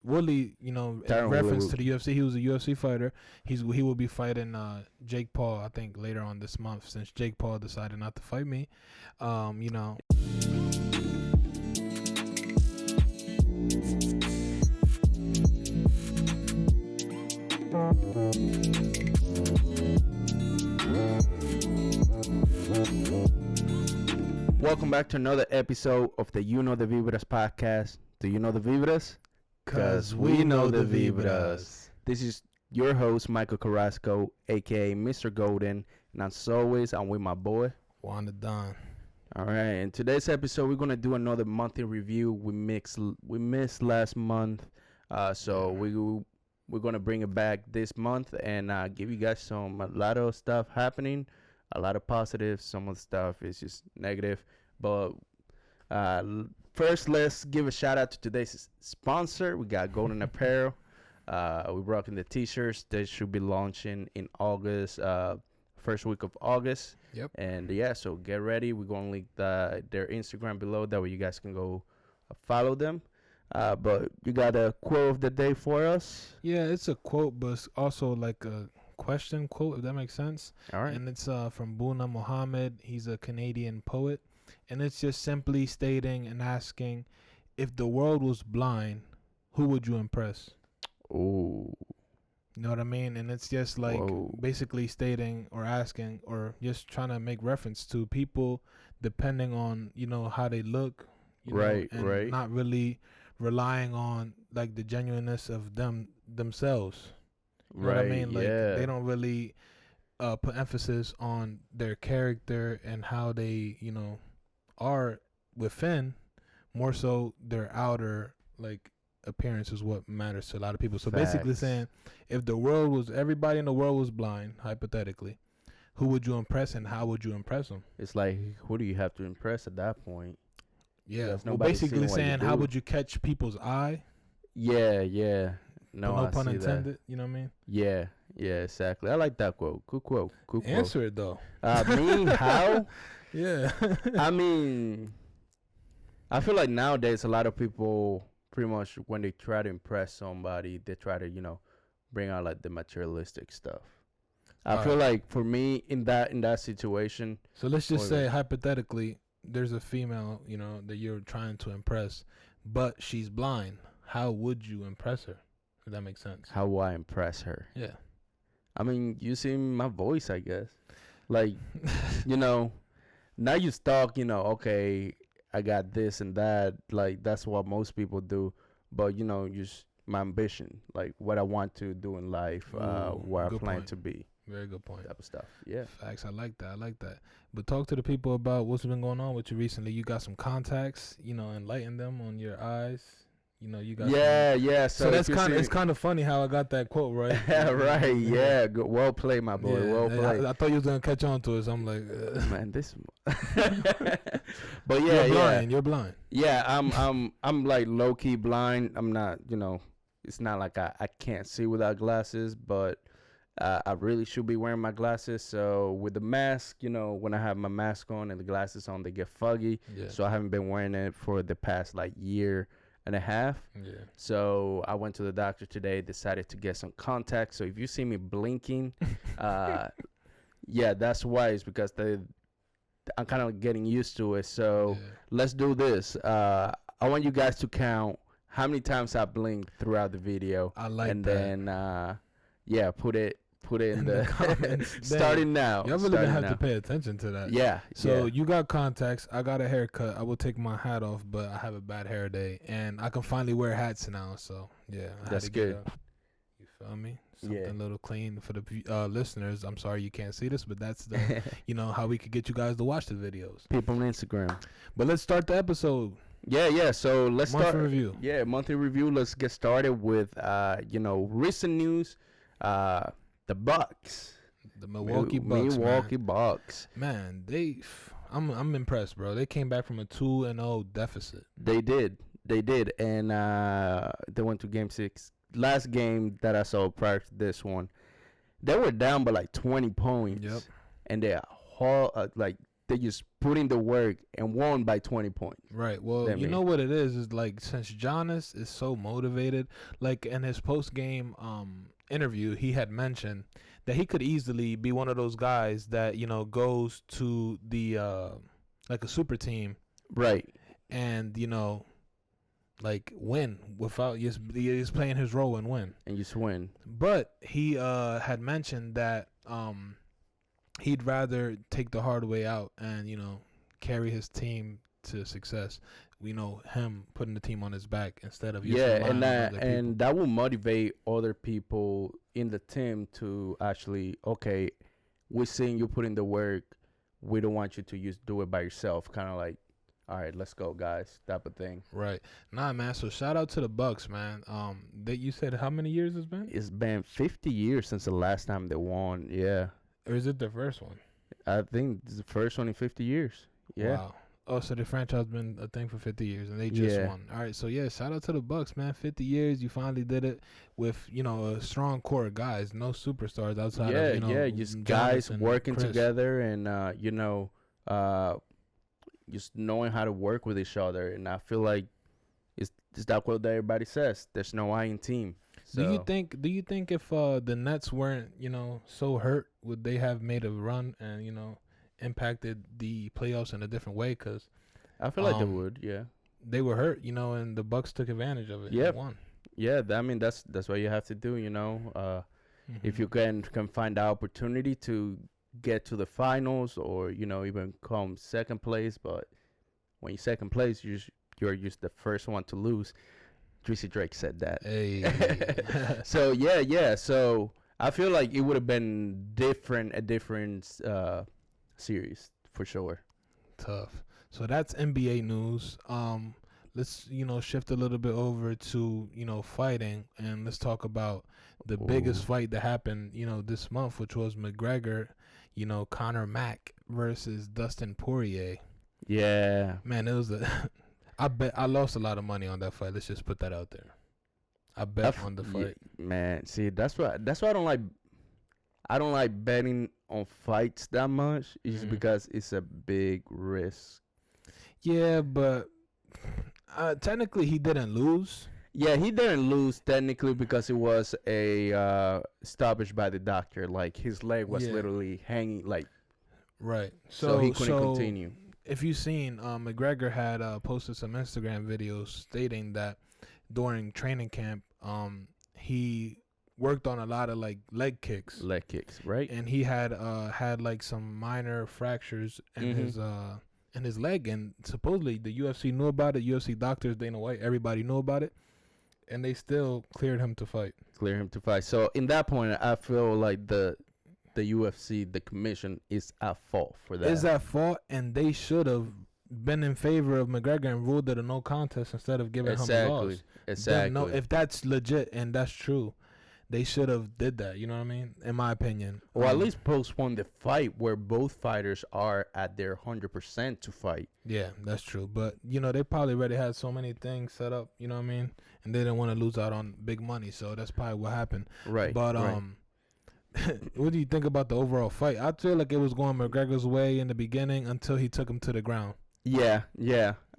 Woolley, you know, in Tyron reference Woodley. to the UFC, he was a UFC fighter. He will be fighting Jake Paul, I think, later on this month, since Jake Paul decided not to fight me. You know. Welcome back to another episode of the You Know the Vibras podcast. Do you know the Vibras? Cause we know the Vibras. This is your host, Michael Carrasco, aka Mr. Golden, and as always, I'm with my boy Wanda Don. All right, in today's episode, we're gonna do another monthly review. We missed last month, so we're gonna bring it back this month and give you guys a lot of stuff happening, a lot of positives. Some of the stuff is just negative, but first, let's give a shout out to today's sponsor. We got Golden Apparel. We're rocking the t-shirts. They should be launching in August, first week of August. Yep. And yeah, so get ready. We're going to link their Instagram below. That way you guys can go follow them. But you got a quote of the day for us? Yeah, it's a quote, but it's also like a question quote, if that makes sense. All right. And it's from Buna Muhammad. He's a Canadian poet. And it's just simply stating and asking, if the world was blind, who would you impress? Ooh. You know what I mean? And it's just like basically stating or asking or just trying to make reference to people depending on, you know, how they look. You know, and not really relying on like the genuineness of themselves. You know what I mean? Like they don't really put emphasis on their character and how they, you know, are within, more so their outer like appearance is what matters to a lot of people. So basically saying, if everybody in the world was blind, hypothetically, who would you impress and how would you impress them? It's like, who do you have to impress at that point? Yeah, well, basically saying, how would you catch people's eye? Yeah. No pun intended. You know what I mean? Yeah, exactly. I like that quote. Good quote. Answer it though. Me, how? Yeah. I mean, I feel like nowadays a lot of people pretty much when they try to impress somebody, they try to, you know, bring out like the materialistic stuff. I feel like for me in that situation. So let's just say hypothetically, there's a female, you know, that you're trying to impress, but she's blind. How would you impress her? If that makes sense. How will I impress her? Yeah. I mean, using my voice, I guess. Like, you know, now you talk, you know, okay, I got this and that. Like, that's what most people do. But, you know, just my ambition, like what I want to do in life, where I plan to be. Very good point. Type of stuff. Yeah. Facts. I like that. But talk to the people about what's been going on with you recently. You got some contacts, you know, enlighten them on your eyes. You know, you got yeah. So that's it's kind of funny how I got that quote right. Right. Yeah. Good. Well played, my boy. Yeah, well played. I thought you was gonna catch on to it. So I'm like, man, this. But yeah, You're blind. Yeah, I'm like low key blind. I'm not. You know, it's not like I can't see without glasses, but I really should be wearing my glasses. So with the mask, you know, when I have my mask on and the glasses on, they get foggy. Yeah. So I haven't been wearing it for the past like year and a half. Yeah. So I went to the doctor today, decided to get some contacts. So if you see me blinking, yeah, that's why. It's because I'm kind of getting used to it. So let's do this. I want you guys to count how many times I blinked throughout the video. I like and that. And then put it in the comments. Starting now. Y'all really gonna have to pay attention to that. Yeah. So you got contacts. I got a haircut. I will take my hat off, but I have a bad hair day, and I can finally wear hats now. So yeah, that's good. You feel me? Something a little clean for the listeners. I'm sorry you can't see this, but that's the you know how we could get you guys to watch the videos. People on Instagram. But let's start the episode. Yeah. So let's start review. Yeah, monthly review. Let's get started with you know, recent news. The Bucks. The Milwaukee Bucks. Bucks. Man, I'm impressed, bro. They came back from a 2-0 deficit. They did. And they went to game 6. Last game that I saw prior to this one, they were down by like 20 points. Yep. And they like they just put in the work and won by 20 points. Right. Well, you know what it is like, since Giannis is so motivated, like in his post game interview, he had mentioned that he could easily be one of those guys that, you know, goes to the like a super team, right, and, you know, like win without he's playing his role and win. And just win. But he had mentioned that he'd rather take the hard way out and, you know, carry his team to success. We know him putting the team on his back instead of and that will motivate other people in the team to actually, okay, we're seeing you put in the work. We don't want you to just do it by yourself. Kind of like, all right, let's go, guys, type of thing. Right. Nah, man. So shout out to the Bucks, man. That you said how many years it's been? It's been 50 years since the last time they won. Yeah. Or is it the first one? I think it's the first one in 50 years. Yeah. Wow. Oh, so the franchise been a thing for 50 years, and they just won. All right, so yeah, shout out to the Bucks, man. 50 years, you finally did it with, you know, a strong core of guys, no superstars outside of, you know, just guys working together and, you know, just knowing how to work with each other. And I feel like it's that what everybody says. There's no I in team. So. Do you think if the Nets weren't, you know, so hurt, would they have made a run and, you know, impacted the playoffs in a different way? Because I feel like they would. Yeah, they were hurt, you know, and the Bucks took advantage of it. Yeah, won. Yeah, I mean that's what you have to do, you know. If you can find the opportunity to get to the finals, or, you know, even come second place, but when you're second place, you're just the first one to lose. Juicy Drake said that. Hey. So yeah. So I feel like it would have been a different series for sure. Tough. So that's NBA news. Let's, you know, shift a little bit over to, you know, fighting, and let's talk about the biggest fight that happened, you know, this month, which was McGregor, you know, Conor Mac versus Dustin Poirier. Yeah. Man, it was I bet I lost a lot of money on that fight. Let's just put that out there. I bet on the fight. Man, see, that's why I don't like. I don't like betting on fights that much. It's just because it's a big risk. Yeah, but technically he didn't lose. Yeah, he didn't lose technically because it was a stoppage by the doctor. Like, his leg was literally hanging, like. Right. So he couldn't continue. If you've seen, McGregor had posted some Instagram videos stating that during training camp, he worked on a lot of, like, leg kicks. Leg kicks, right? And he had like some minor fractures in his leg, and supposedly the UFC knew about it. UFC doctors, Dana White, everybody knew about it, and they still cleared him to fight. So in that point, I feel like the UFC, the commission, is at fault for that. Is at fault, and they should have been in favor of McGregor and ruled it a no contest instead of giving him a loss. Exactly. No, if that's legit and that's true, they should have did that. You know what I mean? In my opinion. Or at least postpone the fight where both fighters are at their 100% to fight. Yeah, that's true. But, you know, they probably already had so many things set up. You know what I mean? And they didn't want to lose out on big money, so that's probably what happened. Right. But what do you think about the overall fight? I feel like it was going McGregor's way in the beginning until he took him to the ground. Yeah.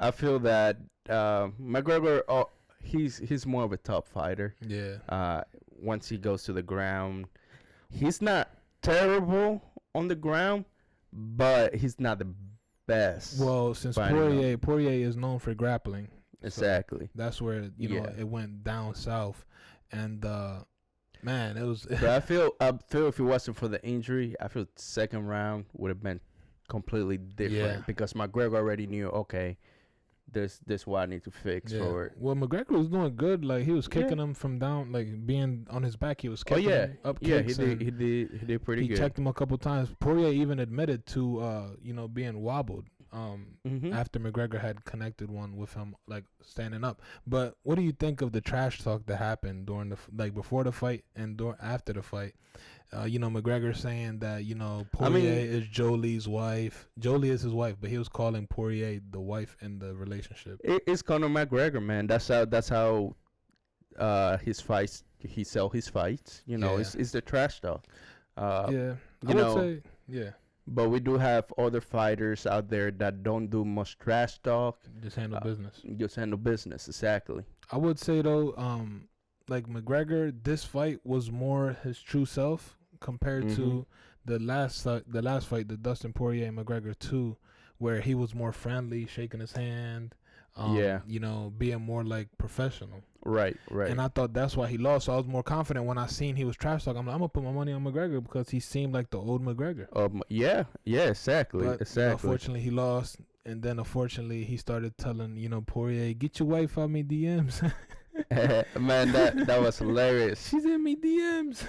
I feel that McGregor, he's more of a top fighter. Yeah. Once he goes to the ground, he's not terrible on the ground, but he's not the best. Well, since Poirier is known for grappling. Exactly. So that's where, you know, it went down south. And man, it was. But I feel if it wasn't for the injury, I feel second round would have been completely different because McGregor already knew, okay, this what I need to fix for it. Well, McGregor was doing good. Like, he was kicking him from down, like being on his back. He was kicking him up kicks. He did pretty good. He checked him a couple times. Poirier even admitted to you know, being wobbled after McGregor had connected one with him, like standing up. But what do you think of the trash talk that happened during before the fight and after the fight? You know, McGregor saying that, you know, Poirier is Jolie's wife. Jolie is his wife, but he was calling Poirier the wife in the relationship. It's Conor McGregor, man. That's how his fights. He sell his fights. You know, it's the trash talk. I would say. But we do have other fighters out there that don't do much trash talk. Just handle business. Just handle business, exactly. I would say though, like McGregor, this fight was more his true self compared to the last fight, the Dustin Poirier and McGregor 2, where he was more friendly, shaking his hand. You know, being more like professional. Right. And I thought that's why he lost. So I was more confident when I seen he was trash talking. I'm like, I'm gonna put my money on McGregor because he seemed like the old McGregor. Yeah, exactly. But, unfortunately, he lost, and then unfortunately he started telling Poirier, get your wife out me DMs. Man, that was hilarious. She's in me DMs.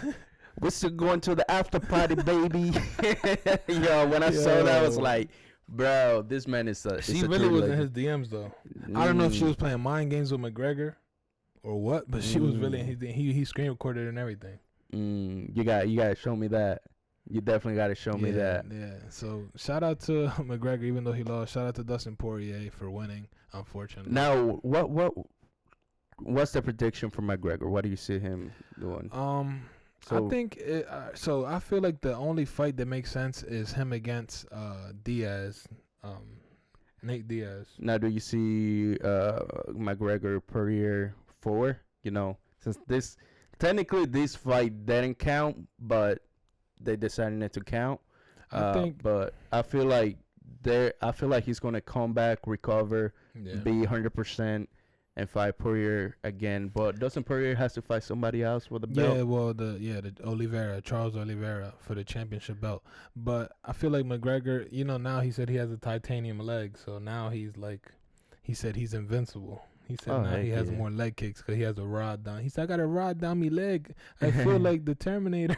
We're still going to the after party, baby. Yo, when I saw that, I was like, bro, this man is she really was in his DMs though. I don't know if she was playing mind games with McGregor or what, but she was really in his DM. He screen recorded and everything. You gotta show me that. You definitely gotta show me that. Yeah. So shout out to McGregor, even though he lost. Shout out to Dustin Poirier for winning, unfortunately. Now, what's the prediction for McGregor? What do you see him doing? I think so I feel like the only fight that makes sense is him against Diaz, Nate Diaz. Now, do you see McGregor Poirier 4? Since this fight didn't count, but they decided not to count. But I feel like he's gonna come back, recover, be 100%. And fight Poirier again, but doesn't Poirier has to fight somebody else for the belt? Yeah, well, the Charles Oliveira for the championship belt. But I feel like McGregor, now he said he has a titanium leg, so now he said he's invincible. He said now he has more leg kicks because he has a rod down. He said, I got a rod down me leg. I feel like the Terminator.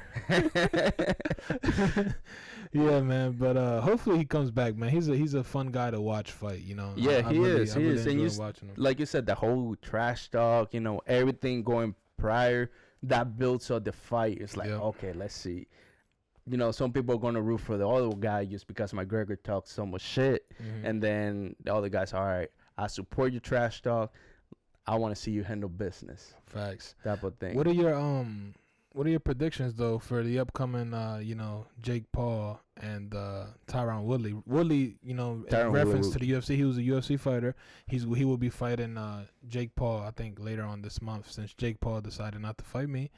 Yeah, man. But hopefully he comes back, man. He's a fun guy to watch fight, Yeah, he is. He is. And watching him. Like you said, the whole trash talk, everything going prior, that builds up the fight. It's like, okay, let's see. Some people are going to root for the other guy just because McGregor talks so much shit. And then the other guy's, all right, I support your trash talk. I want to see you handle business. Facts. Type of thing. What are your predictions though for the upcoming Jake Paul and Tyron Woodley? Woodley, in reference to the UFC, he was a UFC fighter. He will be fighting Jake Paul, I think, later on this month, since Jake Paul decided not to fight me.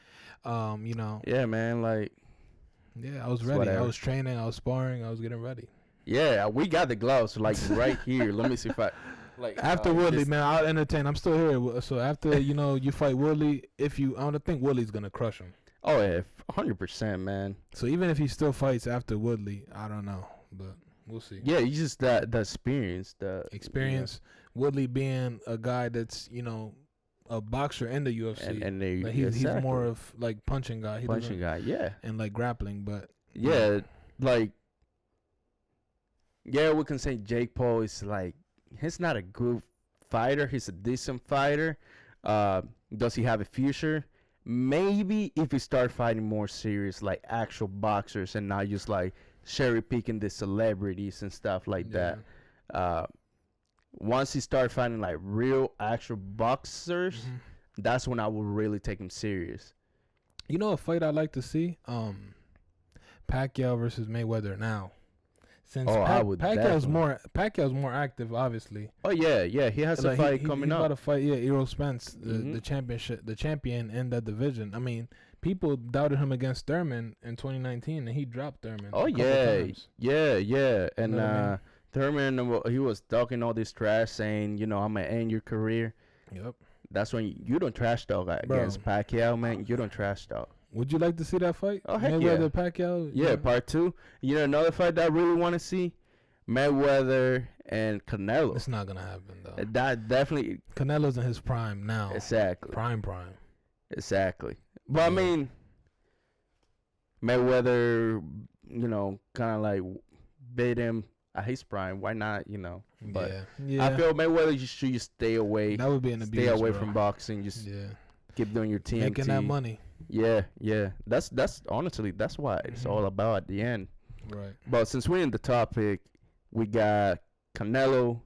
Yeah, man, I was ready. I was training, I was sparring, I was getting ready. Yeah, we got the gloves right here. Let me see if I after Woodley, man, I'll entertain. I'm still here. So after you fight Woodley, I don't think Woodley's gonna crush him. Oh yeah, 100%, man. So even if he still fights after Woodley, I don't know, but we'll see. Yeah, you just the experience, Woodley being a guy that's a boxer in the UFC, and he's more of like punching guy. And like grappling, but we can say Jake Paul is he's not a good fighter. He's a decent fighter. Does he have a future? Maybe if he start fighting more serious, like actual boxers, and not just cherry picking the celebrities and stuff like that. Once he start fighting real actual boxers, that's when I will really take him serious. A fight I'd like to see, Pacquiao versus Mayweather now. Since Pacquiao's more active, obviously. Oh yeah, he has a fight coming up. He's about to fight, Errol Spence, the champion in that division. I mean, people doubted him against Thurman in 2019, and he dropped Thurman. Oh yeah, and Thurman, he was talking all this trash, saying, I'm gonna end your career. Yep. That's when you don't trash talk against Pacquiao, man. You don't trash talk. Would you like to see that fight? Oh, heck Mayweather, Pacquiao? Yeah, part 2. Another fight that I really want to see? Mayweather and Canelo. It's not going to happen, though. That definitely. Canelo's in his prime now. Exactly. Prime. Exactly. But, I mean, Mayweather, kind of beat him at his prime. Why not, But I feel Mayweather should just stay away. That would be an abuse, stay away from boxing. Just keep doing your TMT. Making that money. Yeah. That's honestly, that's what it's all about at the end. Right. But since we're in the topic, we got Canelo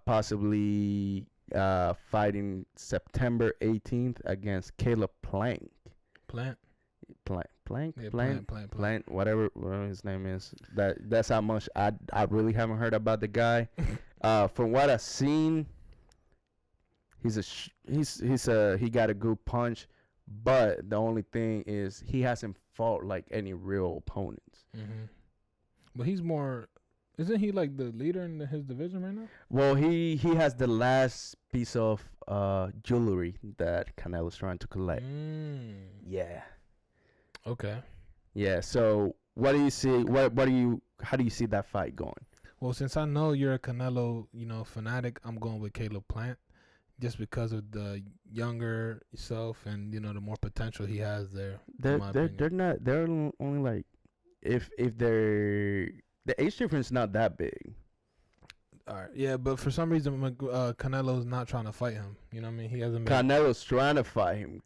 possibly fighting September 18th against Caleb Plant. Plant, whatever his name is. That's how much I really haven't heard about the guy. From what I've seen, he got a good punch, but the only thing is he hasn't fought like any real opponents. Mm-hmm. But he's more. Isn't he like the leader in his division right now? Well, he has the last piece of jewelry that Canelo's trying to collect. Yeah. Okay. Yeah. So, what do you see? How do you see that fight going? Well, since I know you're a Canelo, fanatic, I'm going with Caleb Plant, just because of the younger self and the more potential he has there. They're only like if they're. The age difference is not that big. All right, yeah, but for some reason, Canelo's not trying to fight him. You know what I mean? He hasn't been. Canelo's trying to fight him.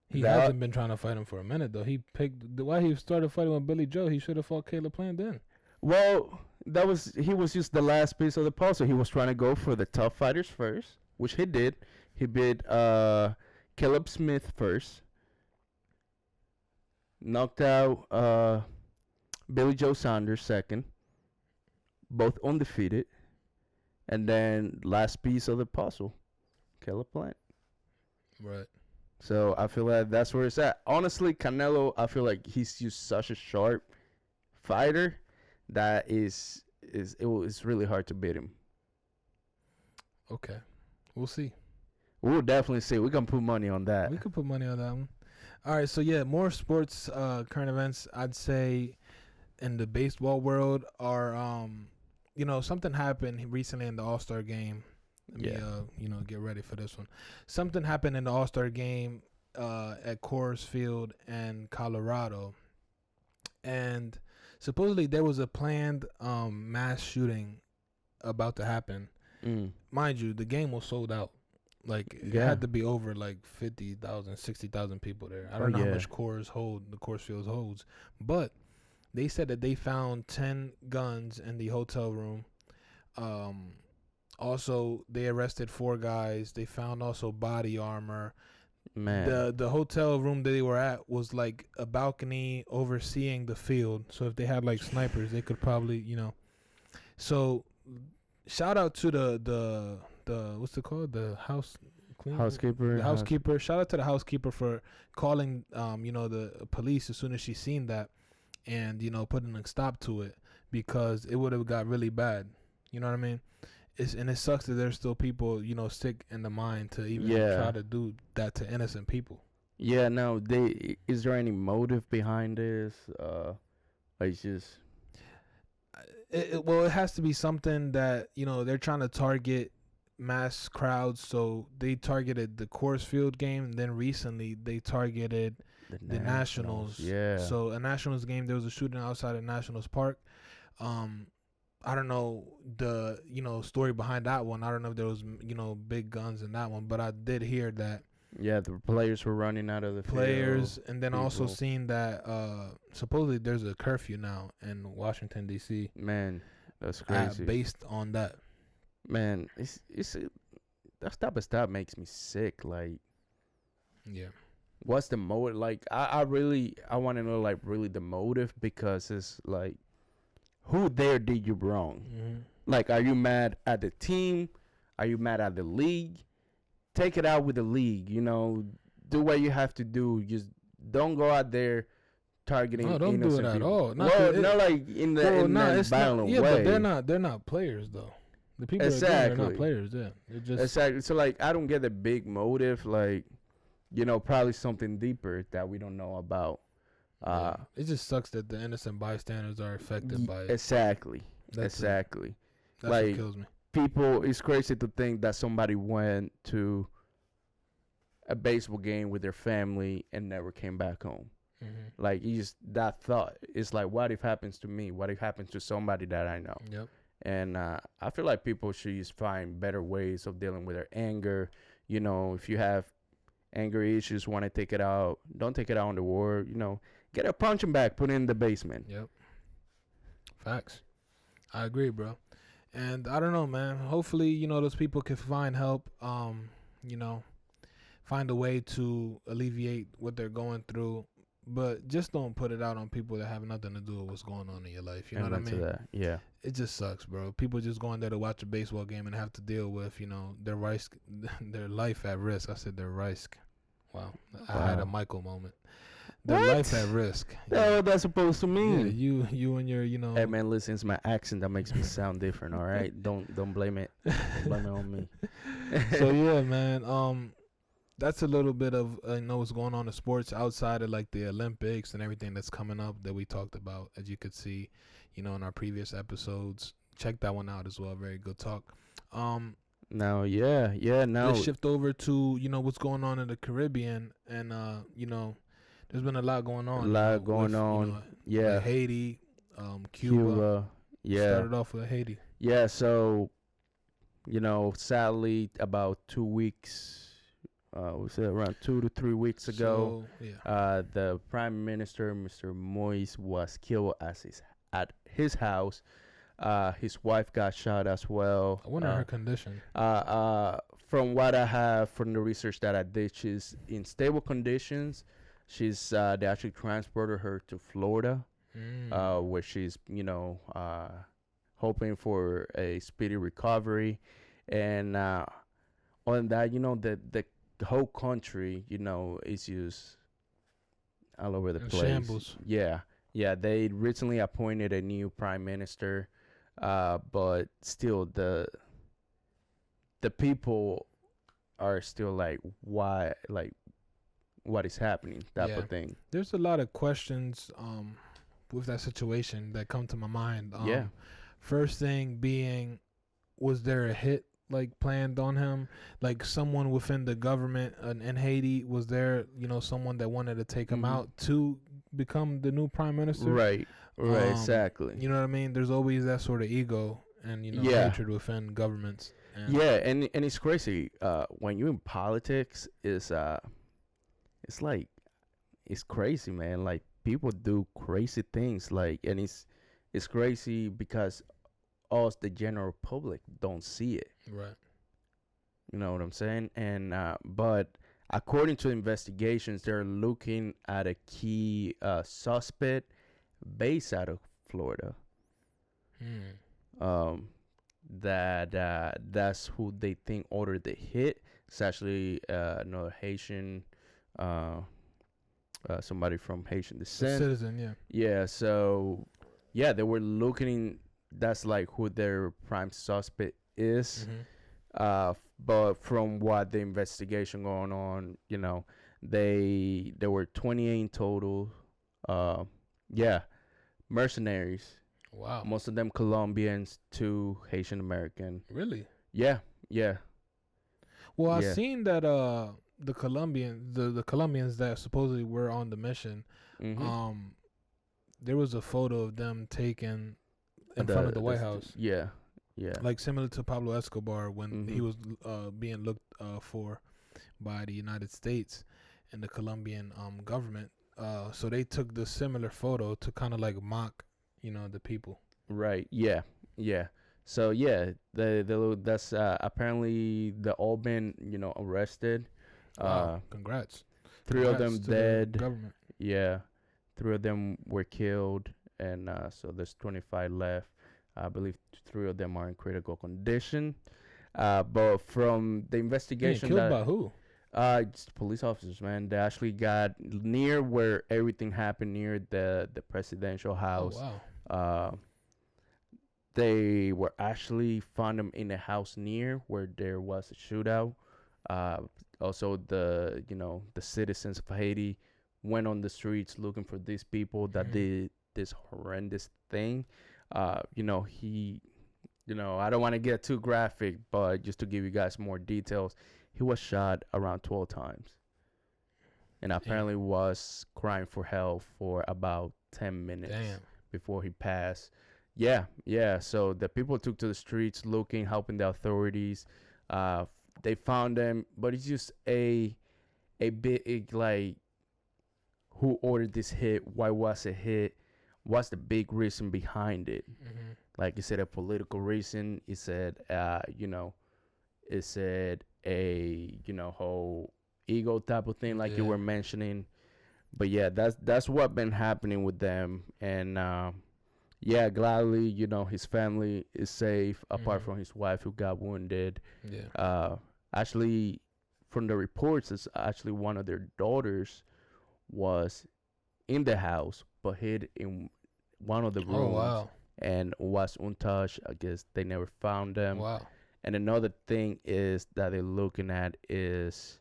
He hasn't been trying to fight him for a minute though. He picked why he started fighting with Billy Joe. He should have fought Caleb Plant then. Well, he was just the last piece of the puzzle. He was trying to go for the tough fighters first, which he did. He beat Caleb Smith first. Knocked out Billy Joe Saunders second. Both undefeated. And then last piece of the puzzle, Caleb Plant. Right. So I feel like that's where it's at. Honestly, Canelo, I feel like he's just such a sharp fighter that it's really hard to beat him. Okay. We'll see. We'll definitely see. We can put money on that. We could put money on that one. All right, so yeah, more sports current events. I'd say in the baseball world are something happened recently in the All-Star game. Let me get ready for this one. Something happened in the All-Star game at Coors Field in Colorado. And supposedly there was a planned mass shooting about to happen. Mind you, the game was sold out. Like, it had to be over like 50,000, 60,000 people there. I don't know how much the Coors Field holds. But they said that they found 10 guns in the hotel room. Also, they arrested 4 guys. They found also body armor. Man. The hotel room that they were at was like a balcony overseeing the field. So if they had like snipers, they could probably, So shout out to the what's it called? The housekeeper. The housekeeper. Shout out to the housekeeper for calling the police as soon as she seen that. And, putting a stop to it, because it would have got really bad. You know what I mean? It sucks that there's still people, sick in the mind to even try to do that to innocent people. Yeah, no, is there any motive behind this? It's just... Well, it has to be something that, they're trying to target mass crowds. So they targeted the Coors Field game, and then recently they targeted the Nationals. Yeah. So a Nationals game, there was a shooting outside of Nationals Park. I don't know the story behind that one. I don't know if there was big guns in that one, but I did hear that. Yeah, the players were running out of the field, and then also seeing that supposedly there's a curfew now in Washington D.C. Man, that's crazy. Based on that. Man, it's that type of stuff makes me sick. Like, yeah. What's the motive? Like, I want to know, like, really the motive, because it's like, who there did you wrong? Mm-hmm. Like, are you mad at the team? Are you mad at the league? Take it out with the league. Do what you have to do. Just don't go out there targeting. No, don't do it at all. Not like in the violent way. But they're not players though. The people they're not players. Yeah, they're just exactly. So like, I don't get the big motive. Like, probably something deeper that we don't know about. It just sucks that the innocent bystanders are affected by it. Exactly. That's like, what kills me. People, it's crazy to think that somebody went to a baseball game with their family and never came back home. Mm-hmm. Like, that thought. It's like, what if happens to me? What if happens to somebody that I know? Yep. And I feel like people should just find better ways of dealing with their anger. If you have anger issues, want to take it out, don't take it out on the war. Get a punching bag, put it in the basement. Yep. Facts. I agree, bro. And I don't know, man. Hopefully, those people can find help. Find a way to alleviate what they're going through. but just don't put it out on people that have nothing to do with what's going on in your life. You know what I mean? That. Yeah. It just sucks, bro. People just going there to watch a baseball game and have to deal with, you know, their risk, their life at risk. I said their risk. Wow. I had a Michael moment. Their life at risk. What that's supposed to mean? Yeah, you and your, you know. Hey man, listen, it's my accent that makes me sound different. All right, don't blame it. Blame it on me. So yeah, man. That's a little bit of what's going on in sports outside of like the Olympics and everything that's coming up that we talked about, as you could see, you know, in our previous episodes. Check that one out as well. Very good talk. Now, let's shift over to, you know, what's going on in the Caribbean, and you know, there's been a lot going on. You know, like Haiti, Cuba. Yeah. Started off with Haiti. Yeah, so, you know, sadly, about 2 weeks, we said around 2 to 3 weeks ago, the Prime Minister, Mr. Moise, was killed at his house. His wife got shot as well. I wonder her condition. From what I have from the research that I did, she's in stable conditions. They actually transported her to Florida, where she's, you know, hoping for a speedy recovery. And on that, you know, the whole country, you know, is just all over the place. Shambles. Yeah. They recently appointed a new prime minister, but still the people are still like, why, like, what is happening, type of thing. There's a lot of questions with that situation that come to my mind. First thing being, was there a hit like planned on him? Like someone within the government in Haiti, was there, you know, someone that wanted to take him out to become the new prime minister? Right, exactly. You know what I mean? There's always that sort of ego and, you know, hatred within governments. And it's crazy. When you're in politics, it's like, it's crazy, man. Like, people do crazy things, like, and it's crazy because us, the general public, don't see it. Right. You know what I'm saying? And but according to investigations, they're looking at a key suspect based out of Florida. That's who they think ordered the hit. It's actually another Haitian. Somebody from Haitian descent. A citizen, so they were looking. That's like who their prime suspect is. But from what the investigation going on, you know, there were 28 in total. Mercenaries. Wow. Most of them Colombians, 2 Haitian American. Really? Yeah. Well, I seen that the Colombians that supposedly were on the mission, there was a photo of them taken in front of the White House. Yeah. Like similar to Pablo Escobar when he was being looked for by the United States and the Colombian government. So they took the similar photo to kind of like mock, you know, the people. Right. Yeah. So that's apparently they all been, you know, arrested. Wow. Congrats. 3 of them dead. Government. Yeah. 3 of them were killed, and so there's 25 left. I believe 3 of them are in critical condition. But from the investigation, killed by who? Just police officers, man. They actually got near where everything happened, near the presidential house. Oh, wow. They were actually found them in a house near where there was a shootout. Also, the citizens of Haiti went on the streets looking for these people that did this horrendous thing. I don't want to get too graphic, but just to give you guys more details, he was shot around 12 times, and apparently was crying for help for about 10 minutes before he passed. Yeah. So the people took to the streets looking, helping the authorities. They found them, but it's just a bit like, who ordered this hit? Why was it hit? What's the big reason behind it? Like you said, a political reason. It said, whole ego type of thing, like you were mentioning. But yeah, that's what been happening with them. And yeah, gladly, you know, his family is safe apart from his wife who got wounded. Yeah. Actually, from the reports, it's actually one of their daughters was in the house but hid in one of the rooms. Oh, wow. And was untouched. I guess they never found them. Wow. And another thing is that they're looking at is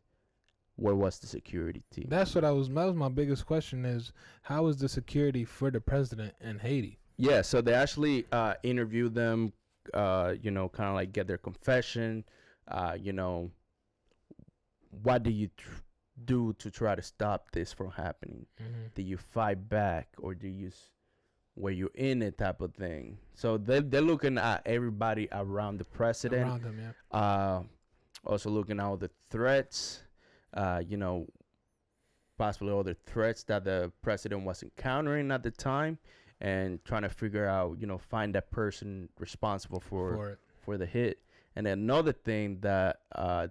where was the security team? That was my biggest question is how is the security for the president in Haiti? Yeah, so they actually interviewed them, you know, kind of like get their confession, you know, what do you do to try to stop this from happening? Do you fight back or do you were you in it type of thing? So they're looking at everybody around the president. Around him, yeah. Also looking at all the threats, you know, possibly other threats that the president was encountering at the time, and trying to figure out, you know, find that person responsible for the hit. And another thing that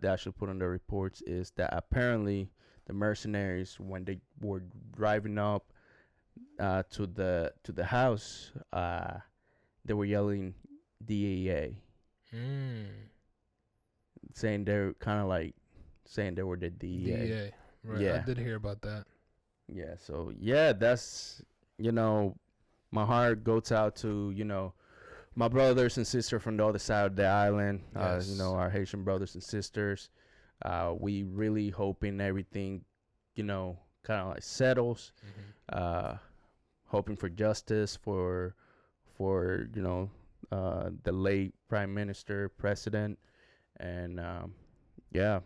they actually put on the reports is that apparently the mercenaries, when they were driving up to the house, they were yelling DEA, saying they're kind of like saying they were the DEA. DEA, right? Yeah, I did hear about that. Yeah, so yeah, that's, you know, my heart goes out to, you know, my brothers and sisters from the other side of the island. Yes. You know, our Haitian brothers and sisters. We really hoping everything, you know, kind of like settles. Hoping for justice for you know, the late prime minister, president, and yeah,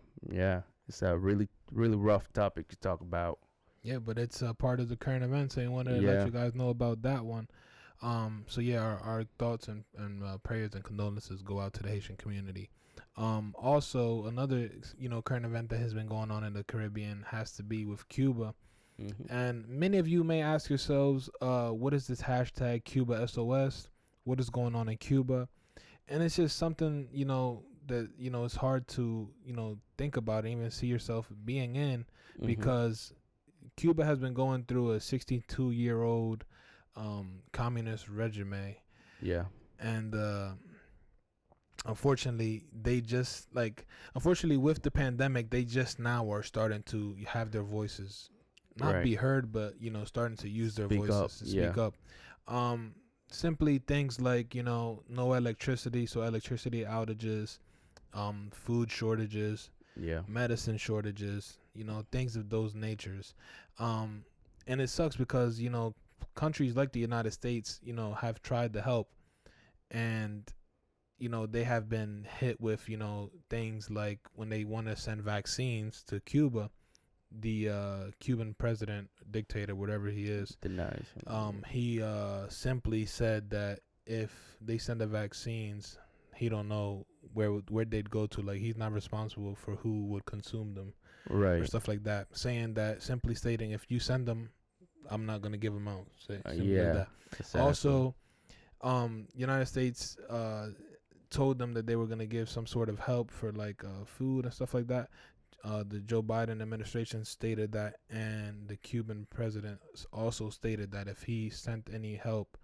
it's a really rough topic to talk about. Yeah, but it's a part of the current events. I wanted to let you guys know about that one. So yeah, our thoughts and prayers and condolences go out to the Haitian community. Also, another, you know, current event that has been going on in the Caribbean has to be with Cuba. And many of you may ask yourselves, what is this hashtag Cuba SOS? What is going on in Cuba? And it's just something, you know, that, you know, it's hard to, you know, think about and even see yourself being in, because Cuba has been going through a 62-year-old communist regime. Yeah. And unfortunately, unfortunately with the pandemic, they just now are starting to have their voices not be heard, but, you know, starting to use their voices to speak up. Simply things like, you know, no electricity, so electricity outages, food shortages, medicine shortages, you know, things of those natures. And it sucks because, you know, countries like the United States, you know, have tried to help, and, you know, they have been hit with, you know, things like when they want to send vaccines to Cuba, the Cuban president, dictator, whatever he is, denies. He simply said that if they send the vaccines, he don't know where they'd go to. Like, he's not responsible for who would consume them, or stuff like that. Simply stating, if you send them, I'm not gonna give them out. Like that. Exactly. Also, United States told them that they were gonna give some sort of help for like food and stuff like that. The Joe Biden administration stated that, and the Cuban president also stated that if he sent any help,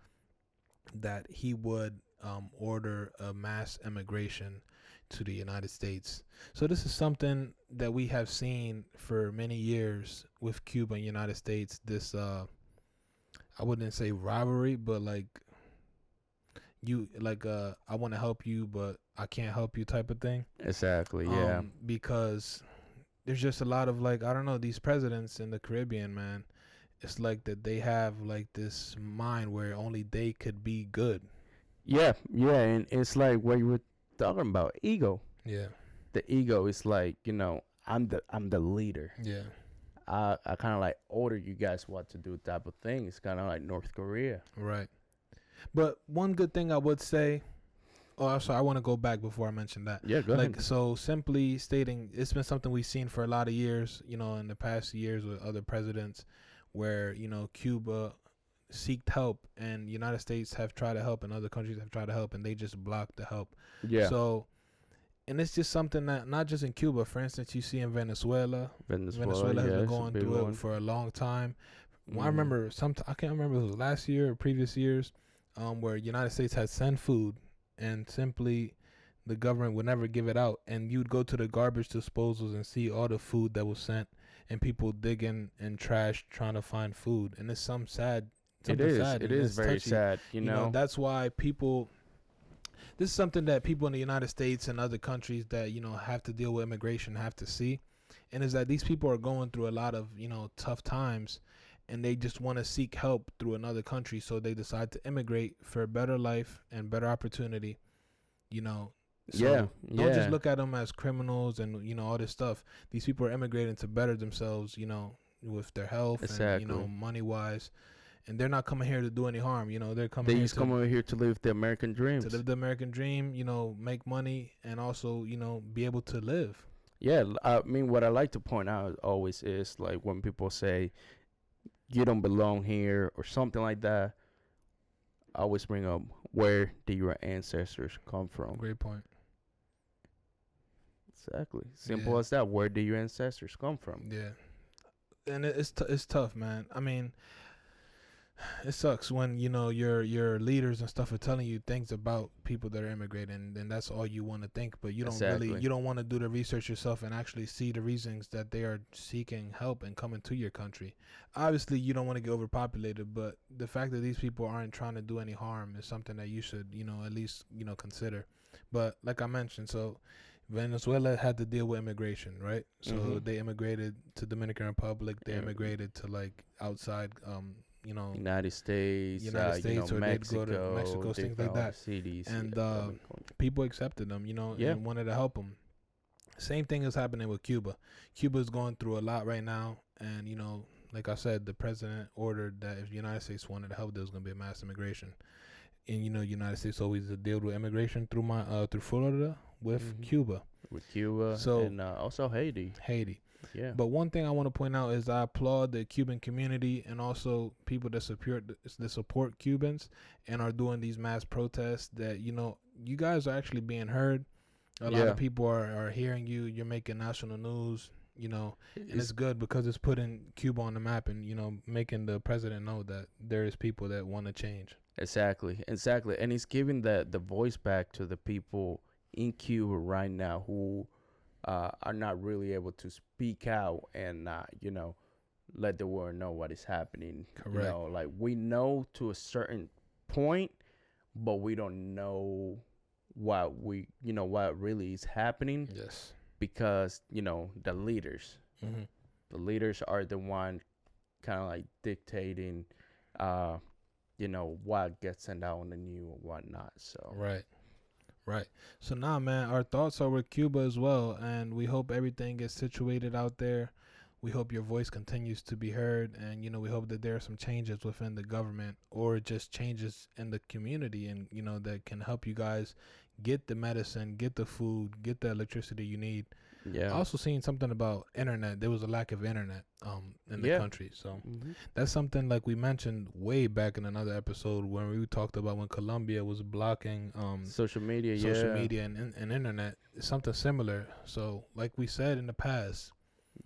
that he would order a mass immigration to the United States. So this is something that we have seen for many years with Cuba and United States. This I wouldn't say rivalry, but like I want to help you, but I can't help you type of thing. Exactly. Yeah. Because there's just a lot of, like, I don't know, these presidents in the Caribbean, man. It's like that they have like this mind where only they could be good. Yeah, and it's like what you were talking about, ego. Yeah. The ego is like, you know, I'm the leader. Yeah. I kind of like order you guys what to do type of thing. It's kind of like North Korea. Right. But one good thing I would say, sorry, I want to go back before I mention that. Yeah, go ahead. So simply stating, it's been something we've seen for a lot of years, you know, in the past years with other presidents, where, you know, Cuba seeked help and United States have tried to help and other countries have tried to help, and they just blocked the help. Yeah. So And it's just something that not just in Cuba. For instance, you see in Venezuela. Venezuela has been going through it for a long time. Well, I remember I can't remember if it was last year or previous years, where United States had sent food and simply the government would never give it out, and you'd go to the garbage disposals and see all the food that was sent, and people digging in trash trying to find food, and it's sad. It is very touchy. Sad. You know, that's why people. This is something that people in the United States and other countries that have to deal with immigration have to see, and is that these people are going through a lot of tough times, and they just want to seek help through another country, so they decide to immigrate for a better life and better opportunity. So don't just look at them as criminals and all this stuff. These people are immigrating to better themselves, with their health and money wise. And they're not coming here to do any harm. They're coming. They just come over here to live the American dream. To live the American dream, make money and also, be able to live. Yeah, I mean, what I like to point out always is like when people say you don't belong here or something like that, I always bring up, where did your ancestors come from? Great point. Exactly. Simple as that. Where did your ancestors come from? Yeah. And it's tough, man. I mean, it sucks when your leaders and stuff are telling you things about people that are immigrating, and that's all you want to think, but you don't want to do the research yourself and actually see the reasons that they are seeking help and coming to your country. Obviously, you don't want to get overpopulated, but the fact that these people aren't trying to do any harm is something that you should at least consider. But like I mentioned, so Venezuela had to deal with immigration, right? So they immigrated to Dominican Republic. They immigrated to like outside United States, or Mexico, they'd go to Mexico, things like that. Cities, and people accepted them, and wanted to help them. Same thing is happening with Cuba. Cuba is going through a lot right now, and like I said, the president ordered that if the United States wanted to help, there was going to be a mass immigration. And United States always dealt with immigration through Florida with Cuba. With Cuba, and also Haiti. Yeah. But one thing I want to point out is I applaud the Cuban community and also people that support Cubans and are doing these mass protests. That you guys are actually being heard. A lot of people are hearing you. You're making national news. And it's good because it's putting Cuba on the map and making the president know that there is people that want to change. Exactly, and it's giving the voice back to the people in Cuba right now who are not really able to speak out and let the world know what is happening. Correct. Like we know to a certain point, but we don't know what really is happening. Yes. Because the leaders, the leaders are the one kind of like dictating, what gets sent out on the news or whatnot. So Right. So now, man, our thoughts are with Cuba as well, and we hope everything gets situated out there. We hope your voice continues to be heard, and we hope that there are some changes within the government or just changes in the community, and that can help you guys get the medicine, get the food, get the electricity you need. Yeah. I also seen something about internet. There was a lack of internet in the country. So that's something like we mentioned way back in another episode when we talked about when Colombia was blocking social media and internet. It's something similar. So like we said in the past,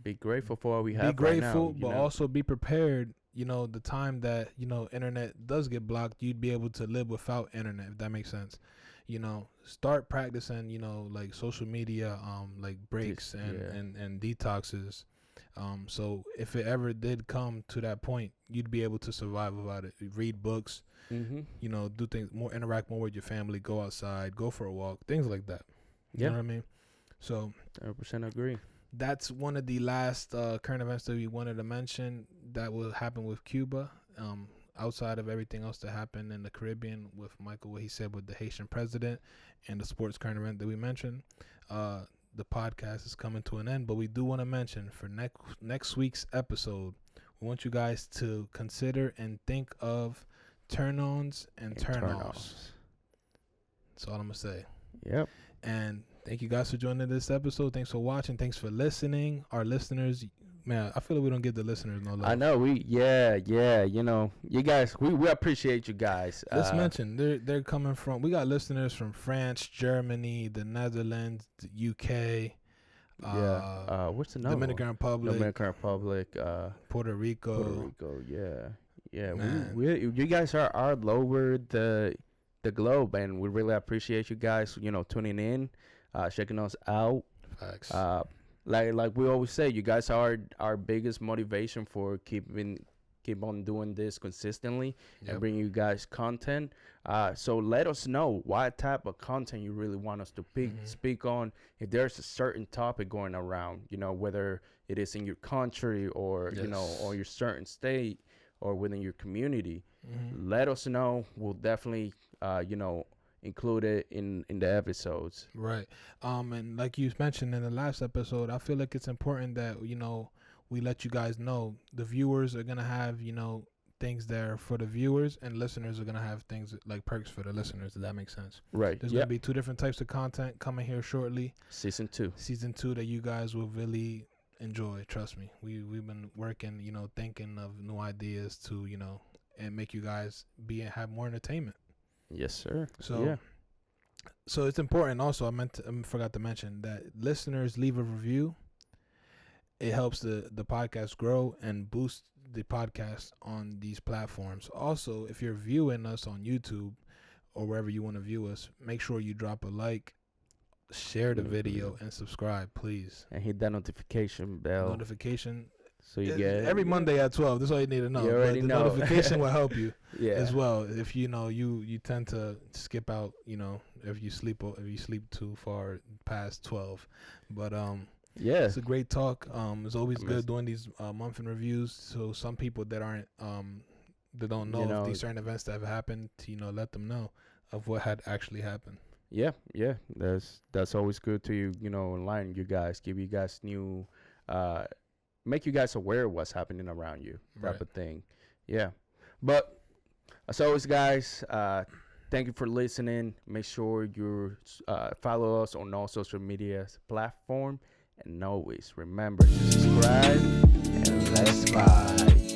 be grateful for what we have. Be grateful, right now, but also be prepared. The time that internet does get blocked, you'd be able to live without internet, if that makes sense. Start practicing, like social media, like breaks and detoxes. So if it ever did come to that point, you'd be able to survive without it. Read books, do things more, interact more with your family, go outside, go for a walk, things like that. You know what I mean? So 100% agree. That's one of the last current events that we wanted to mention that will happen with Cuba. Outside of everything else that happened in the Caribbean with Michael, what he said with the Haitian president and the sports current event that we mentioned, the podcast is coming to an end. But we do want to mention for next week's episode, we want you guys to consider and think of turn-ons and turn-offs. That's all I'm going to say. Yep. And thank you guys for joining this episode. Thanks for watching. Thanks for listening. Our listeners, man, I feel like we don't give the listeners no love. I know you know, you guys, we appreciate you guys. Let's mention they're coming from. We got listeners from France, Germany, the Netherlands, the UK. What's another Dominican Republic, Puerto Rico. Yeah. We you guys are all over the globe, and we really appreciate you guys, you know, tuning in, checking us out. Facts. Like we always say, you guys are our biggest motivation for keep on doing this consistently and bringing you guys content. So let us know what type of content you really want us to speak on. If there's a certain topic going around, you know, whether it is in your country or you know, or your certain state or within your community, let us know. We'll definitely you know, include it in the episodes. Right. And like you mentioned in the last episode, I feel like it's important that, you know, we let you guys know the viewers are going to have, you know, things there for the viewers, and listeners are going to have things like perks for the listeners. Does that make sense? Right. There's going to be 2 different types of content coming here shortly. Season 2 that you guys will really enjoy. Trust me. We've been working, you know, thinking of new ideas to, you know, and make you guys have more entertainment. Yes, sir. So it's important also, I forgot to mention that listeners leave a review. It helps the podcast grow and boost the podcast on these platforms. Also, if you're viewing us on YouTube or wherever you want to view us, make sure you drop a like, share the video, and subscribe, please. And hit that notification bell. So you get every Monday at 12. That's all you need to know. You already know. Notification will help you as yeah. well. If you know you tend to skip out, you know, if you sleep too far past 12. But yeah, it's a great talk. It's always good doing these month in reviews. So some people that aren't that don't know, of these certain events that have happened, to, you know, let them know of what had actually happened. Yeah. That's always good to you know, enlighten you guys, give you guys new make you guys aware of what's happening around you, type of thing. Yeah. But as always, guys, thank you for listening. Make sure you follow us on all social media platforms. And always remember to subscribe, and let's vibe.